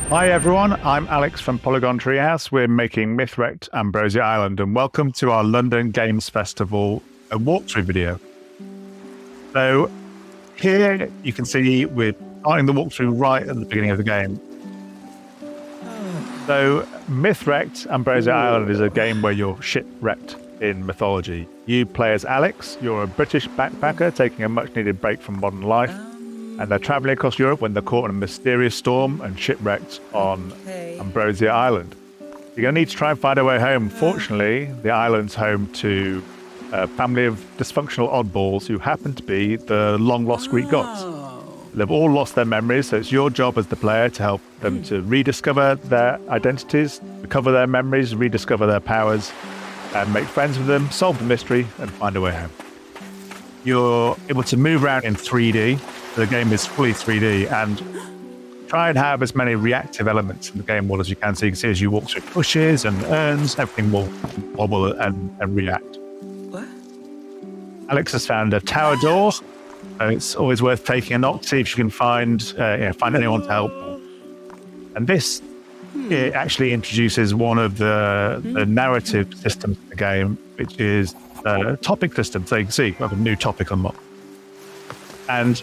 Hi everyone, I'm Alex from Polygon Treehouse. We're making Mythwrecked Ambrosia Island, and welcome to our London Games Festival walkthrough video. So here you can see we're starting the walkthrough right at the beginning of the game. So Mythwrecked Ambrosia Island is a game where you're shipwrecked in mythology. You play as Alex. You're a British backpacker taking a much-needed break from modern life. And they're traveling across Europe when they're caught in a mysterious storm and shipwrecked on Ambrosia Island. You're going to need to try and find a way home. Fortunately, the island's home to a family of dysfunctional oddballs who happen to be the long-lost Greek gods. They've all lost their memories, so it's your job as the player to help them to rediscover their identities, recover their memories, rediscover their powers, and make friends with them, solve the mystery, and find a way home. You're able to move around in 3D. The game is fully 3D, and try and have as many reactive elements in the game world as you can. So you can see as you walk through bushes and urns, everything will wobble and react. What? Alex has found a tower door. It's always worth taking a knock to see if you can find anyone to help. And this it actually introduces one of the narrative systems in the game, which is a topic system. So you can see we have a new topic unlocked. And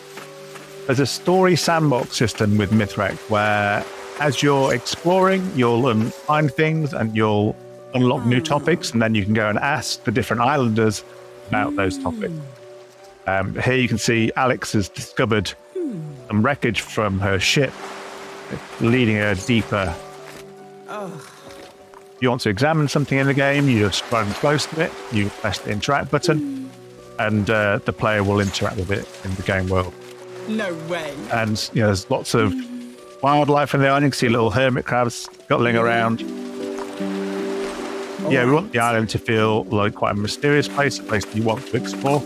there's a story sandbox system with Mythwrecked where as you're exploring, you'll find things and you'll unlock new topics, and then you can go and ask the different islanders about those topics. Here you can see Alex has discovered some wreckage from her ship, leading her deeper. If you want to examine something in the game, you just run close to it, you press the interact button, and the player will interact with it in the game world. No way. And there's lots of wildlife in the island. You can see little hermit crabs scuttling around. We want the island to feel like quite a mysterious place, a place that you want to explore.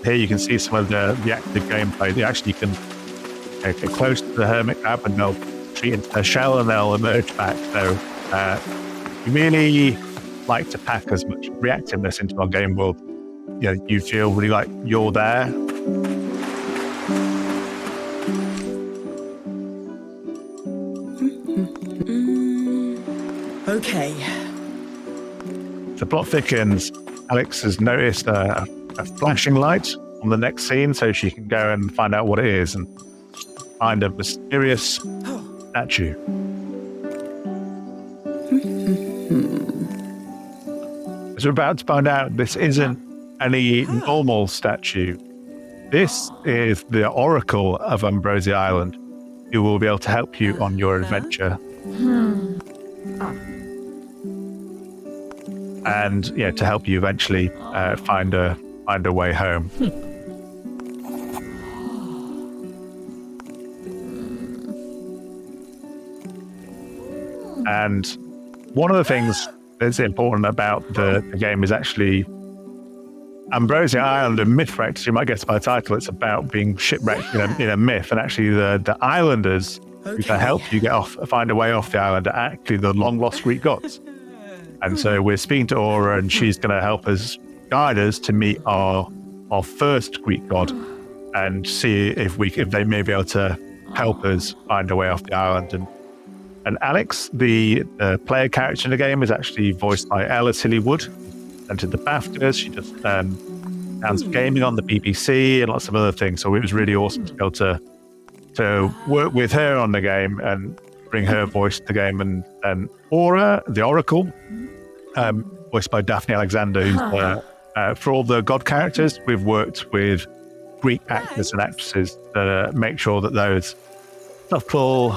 Here you can see some of the active gameplay. You actually can get close to the hermit crab and they'll retreat into their shell and they'll emerge back. So we really like to pack as much reactiveness into our game world. You feel really like you're there. Okay. The plot thickens. Alex has noticed a flashing light on the next scene, so she can go and find out what it is and find a mysterious statue. As we're about to find out, this isn't any normal statue. This is the Oracle of Ambrosia Island, who will be able to help you on your adventure. And to help you eventually find a way home. And one of the things that's important about the game is actually Ambrosia Island and Mythwrecked. So you might guess by the title, it's about being shipwrecked in a myth, and actually the islanders who can help you find a way off the island are actually the long lost Greek gods. And so we're speaking to Aura, and she's going to help us, guide us to meet our first Greek god, and see if they may be able to help us find a way off the island. And Alex, the player character in the game, is actually voiced by Ella Tilly-Wood. Entered the BAFTAs. She just sounds gaming on the BBC and lots of other things. So it was really awesome to be able to work with her on the game and bring her voice to the game. And Aura, the Oracle, voiced by Daphne Alexander, who's for all the god characters, we've worked with Greek actors and actresses to make sure that those subtle,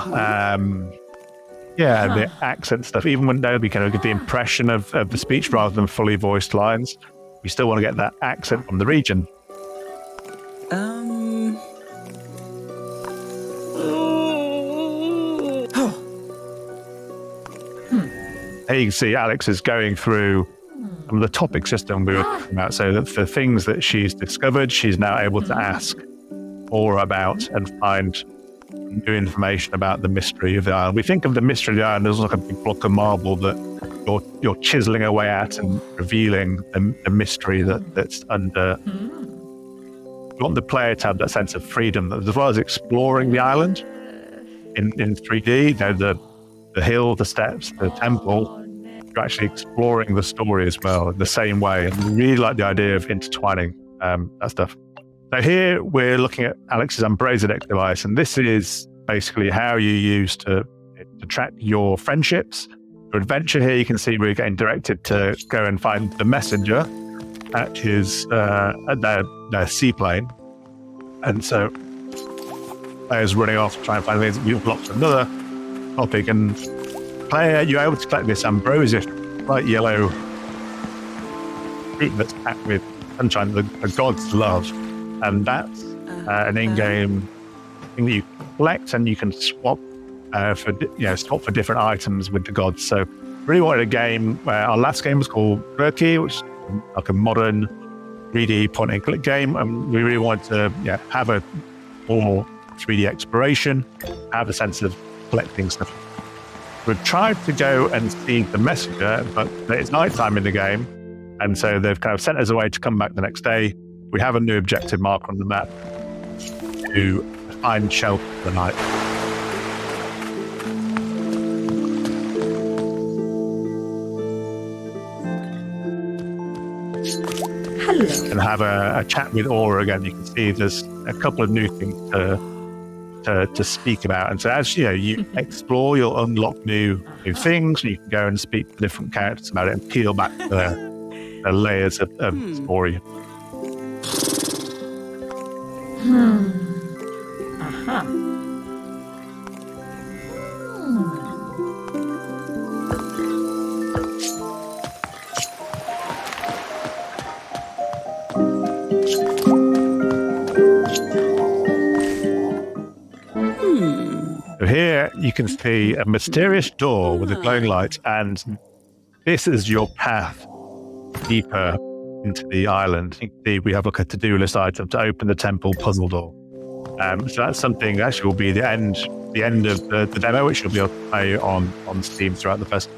the accent stuff, even when we kind of get the impression of the speech rather than fully voiced lines, we still want to get that accent from the region. Here you can see Alex is going through some of the topic system we were talking about. So that for things that she's discovered, she's now able to ask Aura about and find new information about the mystery of the island. We think of the mystery of the island as like a big block of marble that you're chiseling away at and revealing the mystery that's under. We want the player to have that sense of freedom, as well as exploring the island in 3D. the hill, the steps, the temple, you're actually exploring the story as well in the same way. And we really like the idea of intertwining that stuff. So here we're looking at Alex's Ambrosia device, and this is basically how you use to track your friendships, your adventure. Here you can see we're getting directed to go and find the messenger at their seaplane. And so players running off to try and find things. We've locked another topic, and you're able to collect this Ambrosia, bright yellow fruit that's packed with sunshine, the gods love. And that's an in-game thing that you collect, and you can swap for different items with the gods. So really wanted a game where our last game was called Mythwrecked, which is like a modern 3D point and click game, and we really wanted to have a more 3D exploration, have a sense of collecting stuff. We've tried to go and see the messenger, but it's nighttime in the game, and so they've kind of sent us away to come back the next day. We have a new objective marker on the map to find shelter for the night. Hello. And have a chat with Aura again. You can see there's a couple of new things to speak about. And so as you explore, you'll unlock new things, and you can go and speak to different characters about it and peel back the layers of the story. So here you can see a mysterious door with a glowing light, and this is your path deeper into the island. You can see we have like a to-do list item to open the temple puzzle door. So that's something that actually will be the end of the demo, which you'll be able to play on Steam throughout the festival.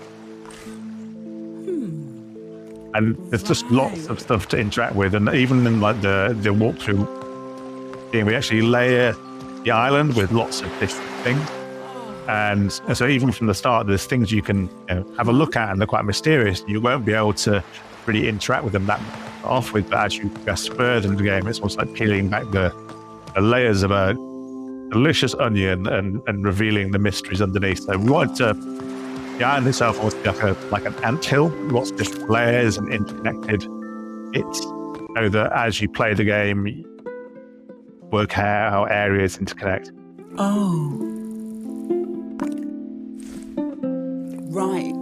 And there's just lots of stuff to interact with, and even in like the walkthrough thing, we actually layer the island with lots of different things. And so even from the start, there's things you can have a look at, and they're quite mysterious. You won't be able to really interact with them that off with, but as you progress further in the game, it's almost like peeling back the layers of a delicious onion and revealing the mysteries underneath. So we wanted to, the island itself was like an anthill, lots of different layers and interconnected bits, so that as you play the game, you work how areas interconnect. Oh. Right.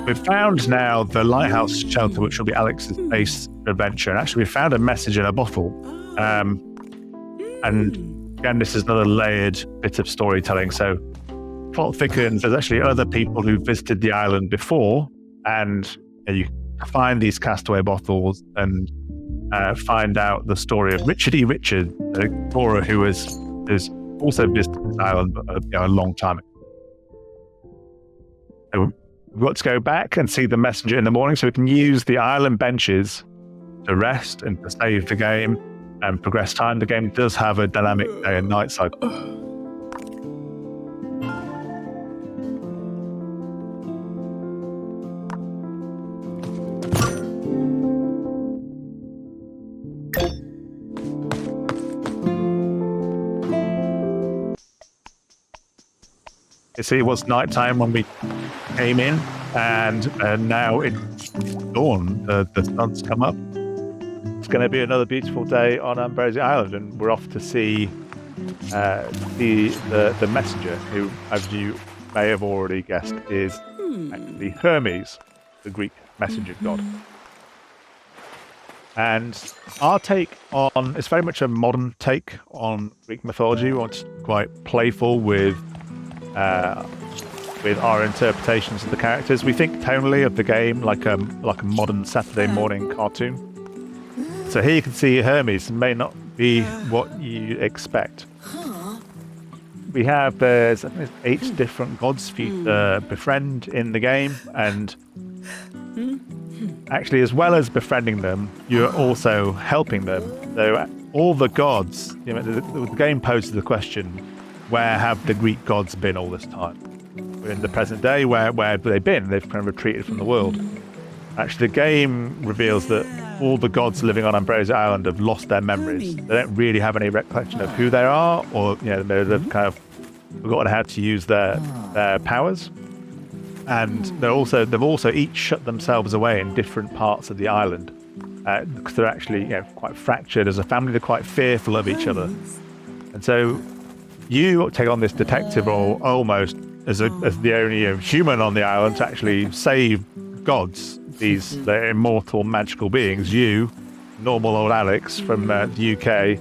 We've found now the lighthouse shelter, which will be Alex's base adventure. And actually, we found a message in a bottle. And again, this is another layered bit of storytelling. So plot thickens. There's actually other people who visited the island before, and you find these castaway bottles and find out the story of Richard E. Richard, an explorer who has also visited this island a long time ago. So we've got to go back and see the messenger in the morning, so we can use the island benches to rest and to save the game and progress time. The game does have a dynamic day and night cycle. You see, it was nighttime when we came in, and now it's dawn. The sun's come up. It's going to be another beautiful day on Ambrosia Island, and we're off to see the messenger, who, as you may have already guessed, is actually Hermes, the Greek messenger god. And our take on, it's very much a modern take on Greek mythology. We want to be quite playful with our interpretations of the characters. We think tonally of the game like a modern Saturday morning cartoon. So here you can see Hermes may not be what you expect. There's 8 different gods for you to befriend in the game, and actually, as well as befriending them, you're also helping them. So all the gods, the game poses the question, where have the Greek gods been all this time? In the present day, where have they been? They've kind of retreated from the world. Actually, the game reveals that all the gods living on Ambrosia Island have lost their memories. They don't really have any recollection of who they are, or they've kind of forgotten how to use their powers. And they've also each shut themselves away in different parts of the island, because they're actually quite fractured as a family. They're quite fearful of each other, and so you take on this detective role almost as the only human on the island to actually save gods, they're immortal magical beings. You, normal old Alex from the UK,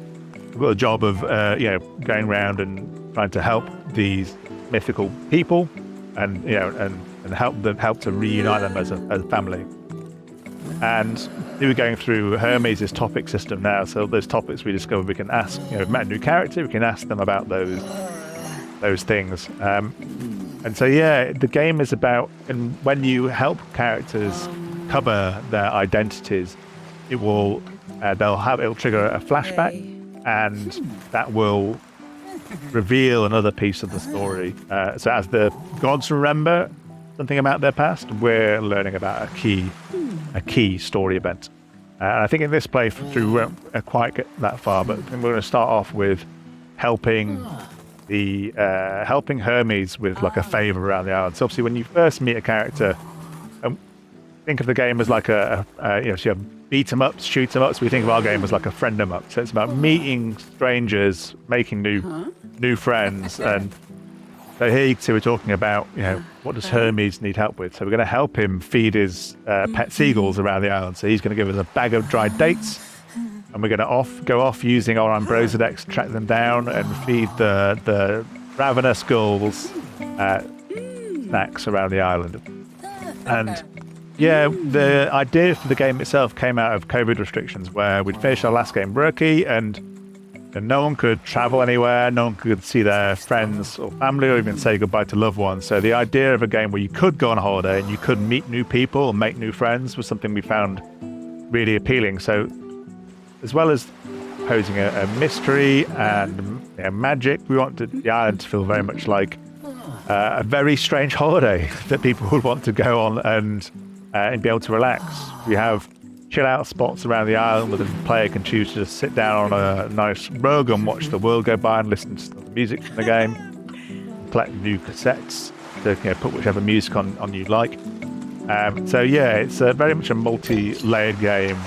have got a job of going around and trying to help these mythical people, and help to reunite them as a family. And we were going through Hermes' topic system now, so those topics we discovered we can ask, we've met a new character, we can ask them about those things. And so the game is about, and when you help characters cover their identities, it'll trigger a flashback, and that will reveal another piece of the story. So as the gods remember something about their past, we're learning about a key story event. And I think in this playthrough we won't quite get that far, but we're going to start off with helping Hermes with like a favor around the island. So obviously when you first meet a character, think of the game as like so you have beat 'em ups, shoot 'em ups. We think of our game as like a friend 'em up. So it's about meeting strangers, making new friends. And so here you can see we're talking about what does Hermes need help with. So we're going to help him feed his pet seagulls around the island. So he's going to give us a bag of dried dates, and we're going to go off using our Ambrosia decks, track them down and feed the ravenous gulls snacks around the island. And the idea for the game itself came out of COVID restrictions, where we'd finished our last game rookie, and no one could travel anywhere, no one could see their friends or family, or even say goodbye to loved ones. So the idea of a game where you could go on holiday and you could meet new people and make new friends was something we found really appealing. So as well as posing a mystery and magic, we wanted the island to feel very much like a very strange holiday that people would want to go on and be able to relax. We have chill out spots around the island where the player can choose to just sit down on a nice rug and watch the world go by and listen to the music from the game, collect new cassettes to put whichever music on you like. It's very much a multi-layered game.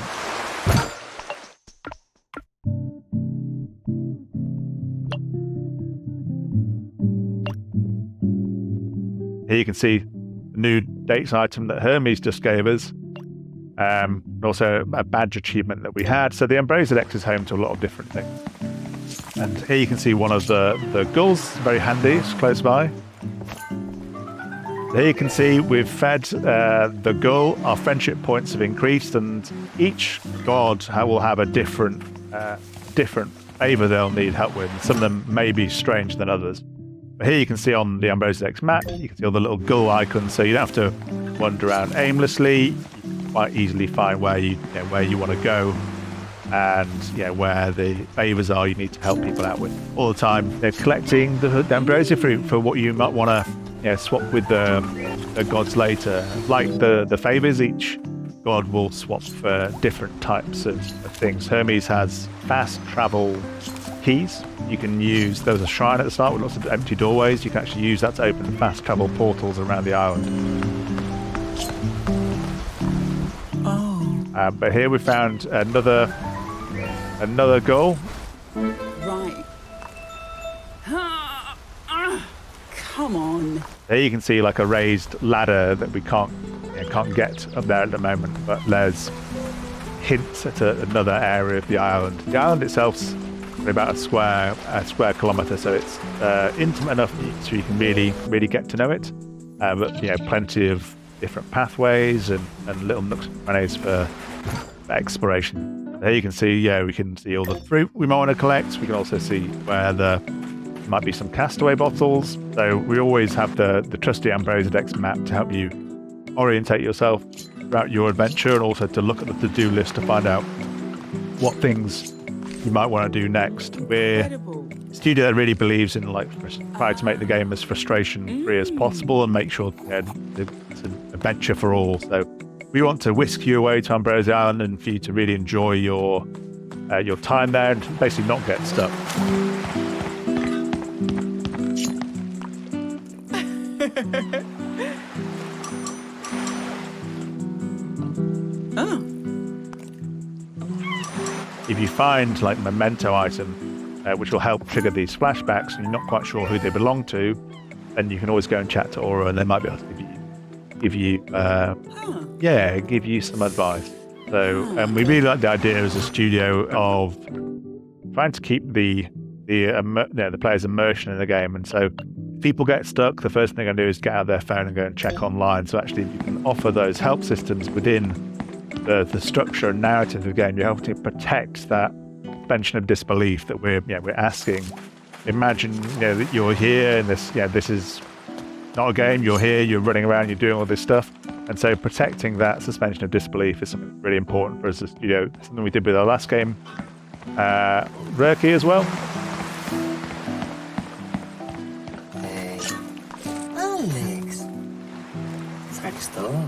Here you can see the new dates item that Hermes just gave us, and also a badge achievement that we had. So the Ambrosia Dex is home to a lot of different things. And here you can see one of the gulls, very handy, it's close by. Here you can see we've fed the gull, our friendship points have increased, and each god will have a different favour they'll need help with. Some of them may be stranger than others. But here you can see on the Ambrosia X map, you can see all the little gull icons, so you don't have to wander around aimlessly. You can quite easily find where you want to go, and where the favours are you need to help people out with. All the time they're collecting the ambrosia fruit for what you might want to swap with the gods later. Like the favours, each god will swap for different types of things. Hermes has fast travel keys. You can use, there was a shrine at the start with lots of empty doorways. You can actually use that to open fast travel portals around the island. But here we found another goal. Right. Come on. There you can see like a raised ladder that we can't get up there at the moment, but there's hints at another area of the island. The island itself's about a square kilometre, so it's intimate enough so you can really get to know it. But plenty of different pathways and little nooks and crannies for exploration. There you can see, we can see all the fruit we might want to collect. We can also see where there might be some castaway bottles. So we always have the trusty Ambrosia Dex map to help you orientate yourself throughout your adventure, and also to look at the to-do list to find out what things you might want to do next. We're Incredible. a studio that really believes in trying to make the game as frustration-free as possible and make sure it's an adventure for all. So we want to whisk you away to Ambrosia Island and for you to really enjoy your time there and basically not get stuck. Oh. If you find like memento item, which will help trigger these flashbacks, and you're not quite sure who they belong to, then you can always go and chat to Aura, and they might be able to give you some advice. So, and we really like the idea as a studio of trying to keep the player's immersion in the game. And so, if people get stuck, the first thing I do is get out their phone and go and check online. So actually, you can offer those help systems within the structure and narrative of the game. You're helping to protect that suspension of disbelief that we're asking. Imagine that you're here and this is not a game. You're here, you're running around, you're doing all this stuff, and so protecting that suspension of disbelief is something really important for us as a studio. Something we did with our last game, Rurky as well. Hey, Alex, next door.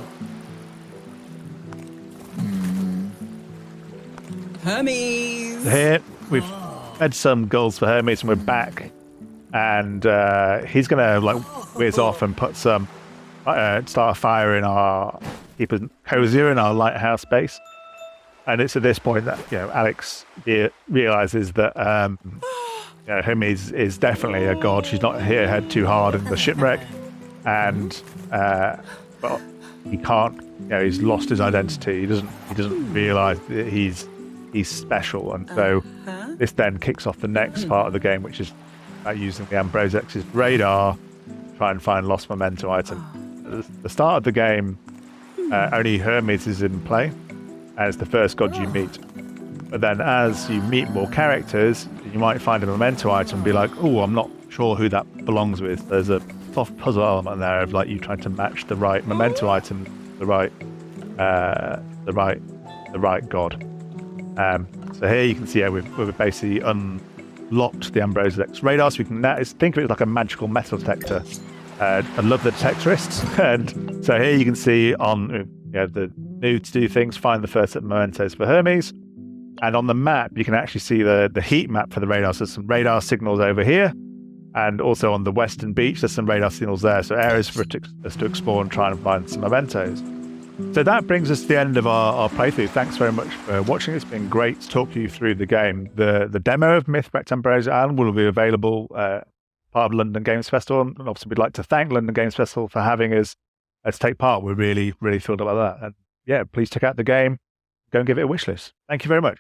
Hermes. Here we've had some goals for Hermes, and we're back, and he's gonna whiz off and put some start a fire in our keep it cozier in our lighthouse base. And it's at this point that Alex realizes that Hermes is definitely a god. She's not here head too hard in the shipwreck, and well, he can't. He's lost his identity. He doesn't realize that he's special, and so this then kicks off the next part of the game, which is about using the Ambrosia X's radar to try and find lost memento item. At the start of the game, only Hermes is in play, and it's the first god you meet. But then as you meet more characters, you might find a memento item and be like, oh, I'm not sure who that belongs with. There's a soft puzzle element there of you trying to match the right memento item, the right god. So here you can see we've basically unlocked the Ambrosia X radar, so we can now think of it like a magical metal detector. I love the detectorists, and so here you can see on the new to do things, find the first mementos for Hermes, and on the map you can actually see the heat map for the radar. So there's some radar signals over here, and also on the western beach there's some radar signals there. So areas for us to explore and try and find some mementos. So that brings us to the end of our playthrough. Thanks very much for watching. It's been great to talk you through the game. The demo of Mythwrecked Ambrosia Island will be available part of London Games Festival. And obviously we'd like to thank London Games Festival for having us to take part. We're really, really thrilled about that. And please check out the game. Go and give it a wish list. Thank you very much.